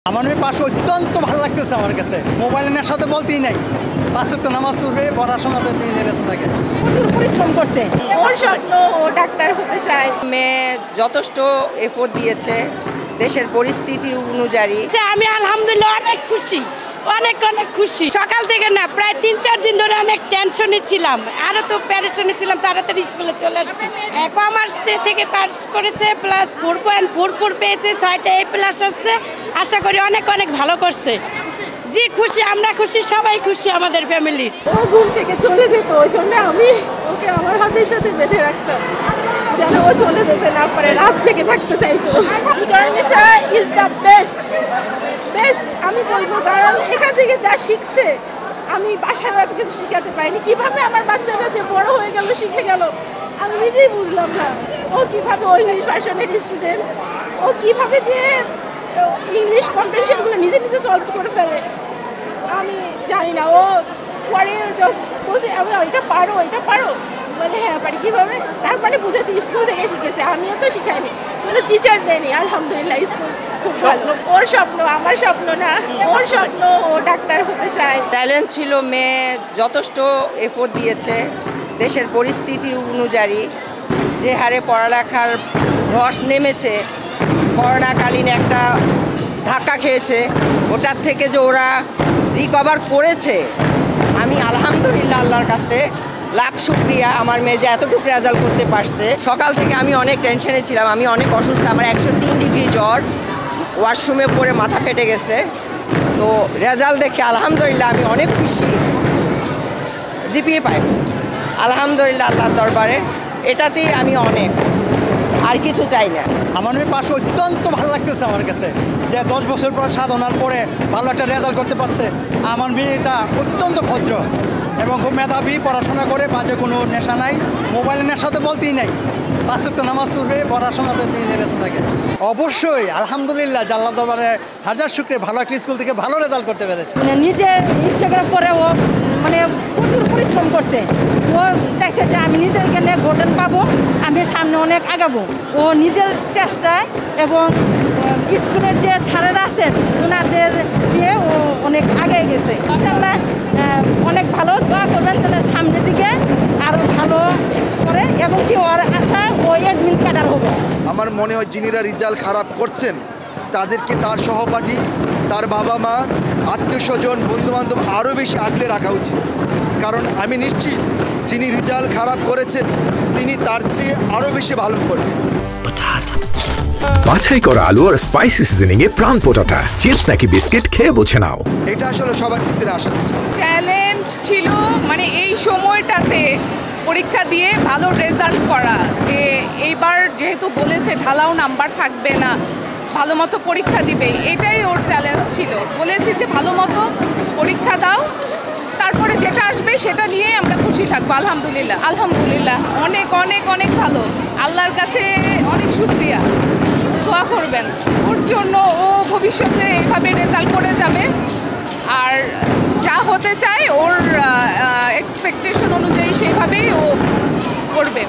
আমার মেয়ে পাশে অত্যন্ত ভালো লাগতেছে আমার কাছে। মোবাইলের নেশাতে বলতেই নাই, পাঁচ ওয়াক্ত নামাজ পড়বে, পড়াশোনা ব্যস্ত থাকে, প্রচুর পরিশ্রম করছে। ওর স্বপ্ন ও ডাক্তার হতে চায়। মেয়ে যথেষ্ট এফোর্ট দিয়েছে দেশের পরিস্থিতি অনুযায়ী। আমি আলহামদুলিল্লাহ অনেক খুশি, অনেক খুশি। সকাল থেকে না প্রায় 3-4 দিন ধরে অনেক টেনশনে ছিলাম, আরো তো প্যারেশনে ছিলাম। তাড়াতাড়ি স্কুলে চলে আসছি। কমার্স থেকে পাস করেছে, প্লাস 4.44 পেয়েছে, 6টা A+ আসছে। আশা করি অনেক ভালো করছে। জি খুশি, আমরা খুশি, সবাই খুশি আমাদের ফ্যামিলি। ও ঘুম থেকে চলে যেত, ওই জন্য আমি ওকে আমার হাতের সাথে বেঁধে রাখতাম যেন ও চলে যেতে না পারে, রাত জেগে থাকতে চাইতো। ইকোনমিক্স ইজ দ্য বেস্ট আমি বলবো, কারণ এখান থেকে যা শিখছে আমি বাসায় এত কিছু শিখাতে পারিনি। কিভাবে আমার বাচ্চাটা যে বড় হয়ে গেল, শিখে গেল, আমি নিজেই বুঝলাম না। ও কিভাবে ওই ইংলিশ ভার্সনের স্টুডেন্ট, ও কিভাবে যে ইংলিশ কম্পিটিশনগুলো নিজে সলভ করে ফেলে আমি জানি না। ও পরে বলছে আমি এটা পারো বলে হ্যাঁ পারি। কীভাবে? তার মানে বুঝেছি স্কুল থেকে শিখেছে, আমিও তো শিখাইনি, কোনো টিচার দেয়নি। আলহামদুলিল্লাহ স্কুল খুব ভালো। ওর স্বপ্ন আমার স্বপ্ন না, ওর স্বপ্ন ও ডাক্তার হতে চায়। ট্যালেন্ট ছিল, মেয়ে যথেষ্ট এফোর্ট দিয়েছে দেশের পরিস্থিতি অনুযায়ী। যে হারে পড়ালেখার ধস নেমেছে, করোনাকালীন একটা ধাক্কা খেয়েছে, ওটার থেকে যে ওরা রিকভার করেছে, আমি আলহামদুলিল্লাহ আল্লাহর কাছে লাখ শুক্রিয়া। আমার মেয়ে যে এতটুকু রেজাল্ট করতে পারছে। সকাল থেকে আমি অনেক টেনশনে ছিলাম, আমি অনেক অসুস্থ, আমার 103 ডিগ্রি জ্বর, ওয়াশরুমে পড়ে মাথা ফেটে গেছে। তো রেজাল্ট দেখে আলহামদুলিল্লাহ আমি অনেক খুশি। GPA 5 আলহামদুলিল্লাহ আল্লাহর দরবারে, এটাতেই আমি অনেক, আর কিছু চাই না। আমার মেয়ে পাশে অত্যন্ত ভালো লাগতেছে আমার কাছে, যে 10 বছর পর সাধনার পরে ভালো একটা রেজাল্ট করতে পারছে। আমার মেয়েটা অত্যন্ত ভদ্র এবং খুব মেধাবী, পড়াশোনা করে, বাজে কোনো নেশা নাই, মোবাইলের নেশাতে বলতেই নাই, পাঁচ ওয়াক্ত নামাজ পড়বে, পড়াশোনা ব্যস্ত থাকে। অবশ্যই আলহামদুলিল্লাহ আল্লাহর দরবারে হাজার শুকরিয়া, ভালো একটা স্কুল থেকে ভালো রেজাল্ট করতে পেরেছে। নিজের ইচ্ছে করে ও প্রচুর পরিশ্রম করছে। ও চাইছে যে আমি নিজের এখানে গোল্ডেন পাবো, আমি সামনে অনেক আগাবো। ও নিজের চেষ্টায় এবং স্কুলের যে স্যারেরা আছেন ওনাদের দিয়ে ও অনেক আগে গেছে। ইনশাআল্লাহ অনেক ভালো দোয়া করবেন, তাহলে সামনের দিকে আরও ভালো করে, এবং কি ওর আশা ও অ্যাডমিন ক্যাডার হবে। আমার মনে হয় যিনিরা রেজাল্ট খারাপ করছেন তাদেরকে তার সহপাঠী, তার বাবা মা, আত্মীয় স্বজন, বন্ধুবান্ধব আরও বেশি আগলে রাখা উচিত। কারণ আমি নিশ্চিত যিনি রেজাল্ট খারাপ করেছেন তিনি তার চেয়ে আরও বেশি ভালো করবেন। বাছাই করা আলু আর স্পাইসি সিজনিং এ প্রাণ পোটাটা চিপস নাকি বিস্কিট খেয়ে বুঝে নাও। এটা আসলে সবার ভিতরে আসা উচিত। চ্যালেঞ্জ ছিল মানে এই সময়টাতে পরীক্ষা দিয়ে ভালো রেজাল্ট করা, যে এইবার যেহেতু বলেছে ঢালাও নাম্বার থাকবে না, ভালো মতো পরীক্ষা দিবে, এটাই ওর চ্যালেঞ্জ ছিল। বলেছি যে ভালো মতো পরীক্ষা দাও, তারপরে যেটা আসবে সেটা নিয়ে আমরা খুশি থাকবো। আলহামদুলিল্লাহ অনেক ভালো। আল্লাহর কাছে অনেক শুকরিয়া, দোয়া করবেন ওর জন্য। ও ভবিষ্যতে এভাবে রেজাল্ট করে যাবে, আর যা হতে চায় ওর এক্সপেকটেশন অনুযায়ী সেইভাবেই ও করবে।